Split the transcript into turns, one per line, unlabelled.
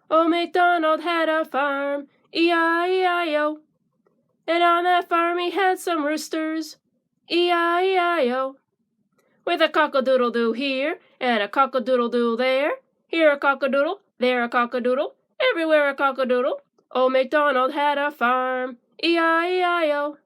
Old McDonald had a farm, E-I-E-I-O. And on that farm he had some roosters, E-I-E-I-O. With a cock-a-doodle-doo here, and a cock-a-doodle-doo there. Here a cock-a-doodle, there a cock-a-doodle, everywhere a cock-a-doodle. Old MacDonald had a farm, E-I-E-I-O.